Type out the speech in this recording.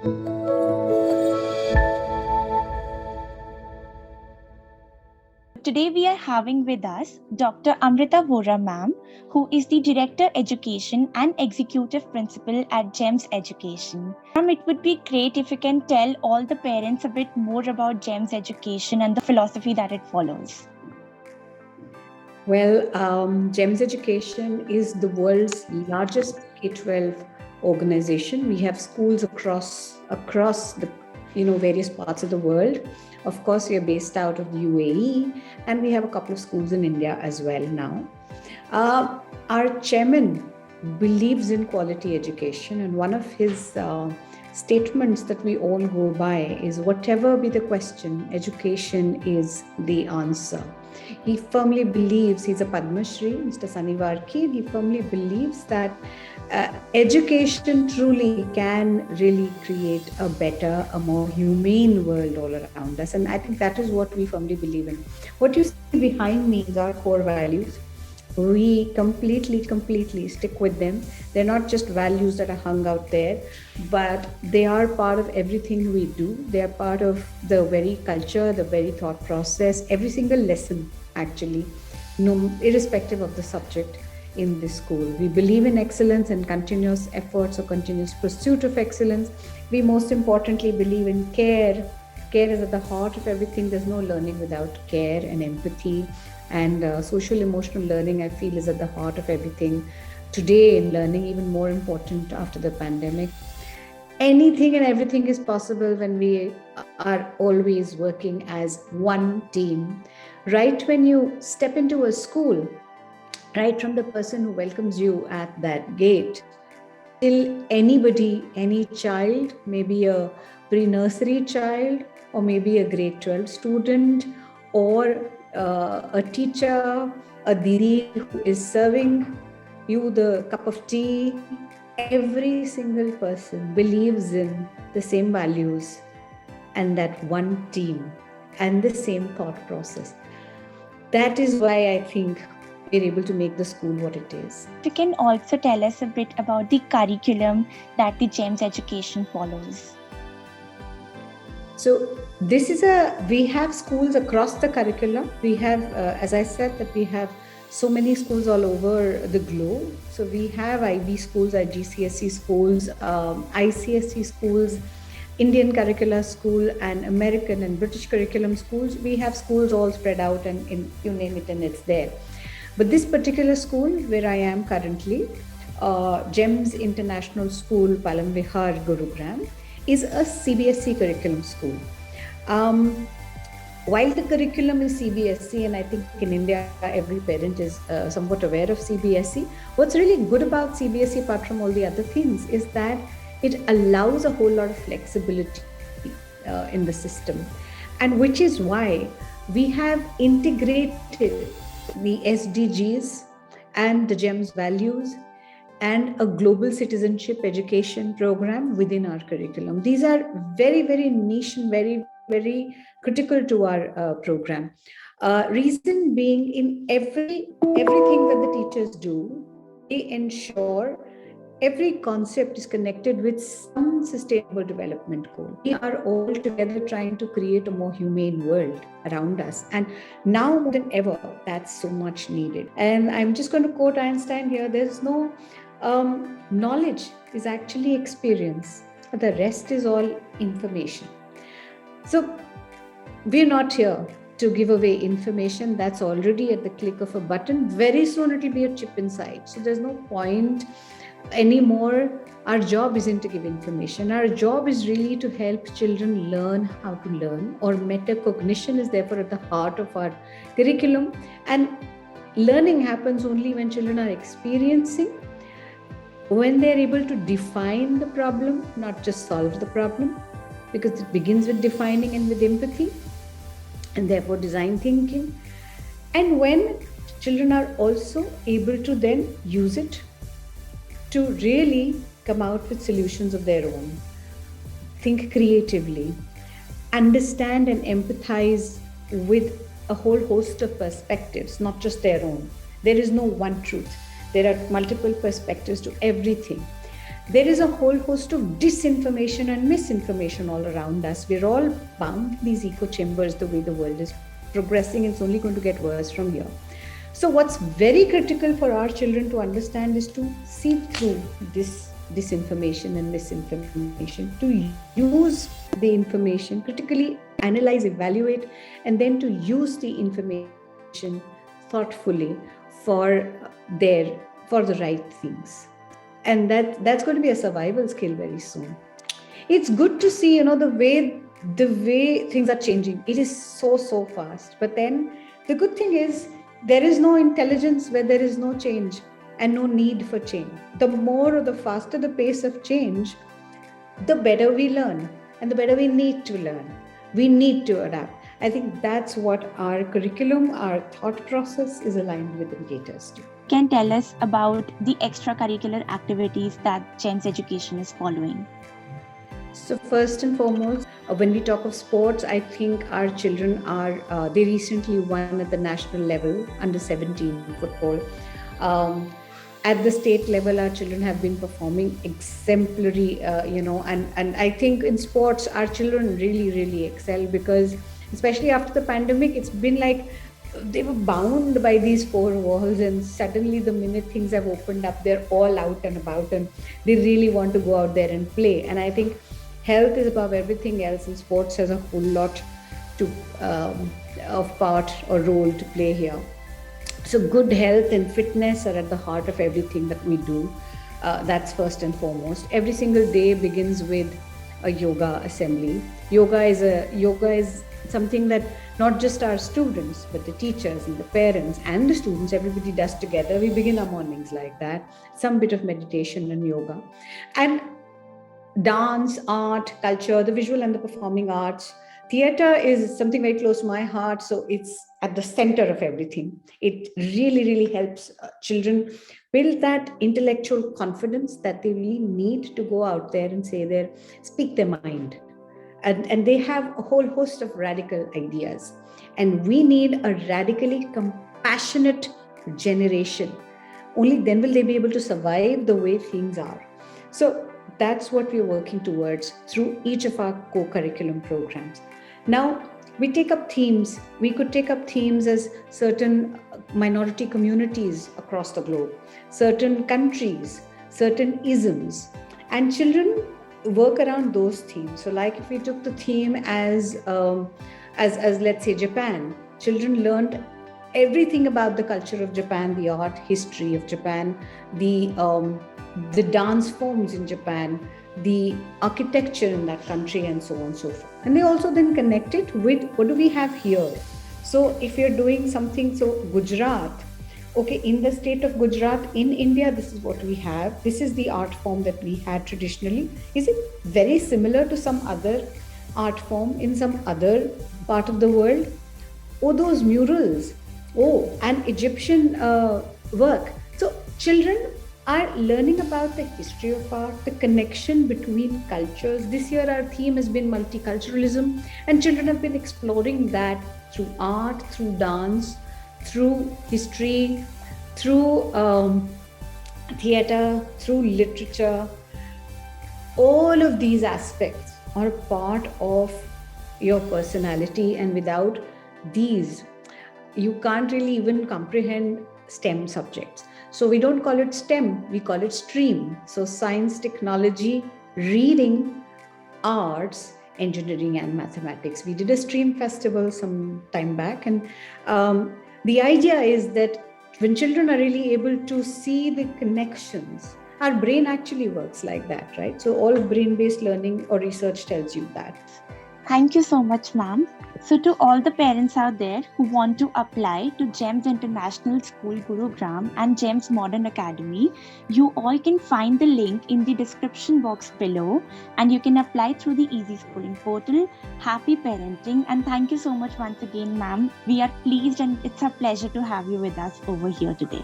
Today we are having with us Dr. Amrita Vora ma'am, who is the Director Education and Executive Principal at GEMS Education. Ma'am, it would be great if you can tell all the parents a bit more about GEMS Education and the philosophy that it follows. Well, GEMS Education is the world's largest K-12 organization. We have schools across the various parts of the world. Of course, we are based out of the UAE, and we have a couple of schools in India as well now. Our chairman believes in quality education, and one of his statements that we all go by is, whatever be the question, education is the answer. He firmly believes, he's a Padma Shri, Mr. Sunny Varki, and he firmly believes that education truly can really create a better, a more humane world all around us. And I think that is what we firmly believe in. What you see behind me is our core values. We completely stick with them. They're not just values that are hung out there, but they are part of everything we do. They are part of the very culture, the very thought process, every single lesson actually, irrespective of the subject in this school. We believe in excellence and continuous efforts or continuous pursuit of excellence. We most importantly believe in care. Care is at the heart of everything. There's no learning without care and empathy. And social emotional learning, I feel, is at the heart of everything today in learning, even more important after the pandemic. Anything and everything is possible when we are always working as one team. Right when you step into a school, right from the person who welcomes you at that gate, till anybody, any child, maybe a pre-nursery child, or maybe a grade 12 student, or a teacher, a didi who is serving you the cup of tea, every single person believes in the same values and that one team and the same thought process. That is why I think we're able to make the school what it is. You can also tell us a bit about the curriculum that the GEMS Education follows. So we have schools across the curriculum. We have, as I said, that we have so many schools all over the globe. So we have IB schools, GCSE schools, ICSE schools, Indian curricular school, and American and British curriculum schools. We have schools all spread out, and you name it and it's there. But this particular school where I am currently, GEMS International School, Palam Vihar, Guruguram, is a CBSE curriculum school. While the curriculum is CBSE, and I think in India every parent is somewhat aware of CBSE, what's really good about CBSE, apart from all the other things, is that it allows a whole lot of flexibility in the system, and which is why we have integrated the SDGs and the GEMS values and a global citizenship education program within our curriculum. These are very, very niche and very, very critical to our program. Reason being, in everything that the teachers do, they ensure every concept is connected with some sustainable development goal. We are all together trying to create a more humane world around us. And now more than ever, that's so much needed. And I'm just going to quote Einstein here. There's no knowledge is actually experience. The rest is all information. So we're not here to give away information. That's already at the click of a button. Very soon it'll be a chip inside. So there's no point anymore. Our job isn't to give information. Our job is really to help children learn how to learn, or metacognition is therefore at the heart of our curriculum. And learning happens only when children are experiencing, when they're able to define the problem, not just solve the problem, because it begins with defining and with empathy, and therefore design thinking. And when children are also able to then use it to really come out with solutions of their own, think creatively, understand and empathize with a whole host of perspectives, not just their own. There is no one truth. There are multiple perspectives to everything. there is a whole host of disinformation and misinformation all around us. We're all bound in these echo chambers. The way the world is progressing, it's only going to get worse from here. So what's very critical for our children to understand is to see through this disinformation and misinformation, to use the information, critically analyze, evaluate, and then to use the information thoughtfully for the right things. And that's going to be a survival skill very soon. It's good to see, the way things are changing. It is so fast. But then the good thing is there is no intelligence where there is no change and no need for change. The more or the faster the pace of change, the better we learn and the better we need to learn. We need to adapt. I think that's what our curriculum, our thought process is aligned with and caters to. Can tell us about the extracurricular activities that GEMS education is following? So first and foremost, when we talk of sports, I think our children they recently won at the national level, under 17 football. At the state level, our children have been performing exemplary, and I think in sports, our children really excel, because especially after the pandemic, it's been like they were bound by these four walls, and suddenly the minute things have opened up, they're all out and about and they really want to go out there and play. And I think health is above everything else, and sports has a whole lot of part or role to play here. So good health and fitness are at the heart of everything that we do. That's first and foremost. Every single day begins with a yoga assembly. Yoga is something that not just our students, but the teachers and the parents and the students, everybody does together. We begin our mornings like that. Some bit of meditation and yoga. And dance, art, culture, the visual and the performing arts. Theatre is something very close to my heart, so it's at the center of everything. It really helps children build that intellectual confidence that they really need to go out there and speak their mind. And they have a whole host of radical ideas. And we need a radically compassionate generation. Only then will they be able to survive the way things are. So that's what we're working towards through each of our co-curriculum programs. Now, we take up themes. We could take up themes as certain minority communities across the globe, certain countries, certain isms, and children work around those themes. So like if we took the theme as let's say Japan, children learned everything about the culture of Japan, the art history of Japan, the dance forms in Japan, the architecture in that country, and so on and so forth. And they also then connect it with what do we have here. So if you're doing something, so Gujarat, okay, in the state of Gujarat in India, this is what we have. This is the art form that we had traditionally. Is it very similar to some other art form in some other part of the world? Oh, those murals. Oh, and Egyptian work. So children are learning about the history of art, the connection between cultures. This year our theme has been multiculturalism, and children have been exploring that through art, through dance, through history, through theatre, through literature. All of these aspects are part of your personality, and without these, you can't really even comprehend STEM subjects. So we don't call it STEM, we call it STREAM. So science, technology, reading, arts, engineering, and mathematics. We did a STREAM festival some time back, and the idea is that when children are really able to see the connections, our brain actually works like that, right? So all brain-based learning or research tells you that. Thank you so much, ma'am. So to all the parents out there who want to apply to GEMS International School Gurugram and GEMS Modern Academy, you all can find the link in the description box below, and you can apply through the Ezyschooling portal. Happy parenting, and thank you so much once again, ma'am. We are pleased and it's a pleasure to have you with us over here today.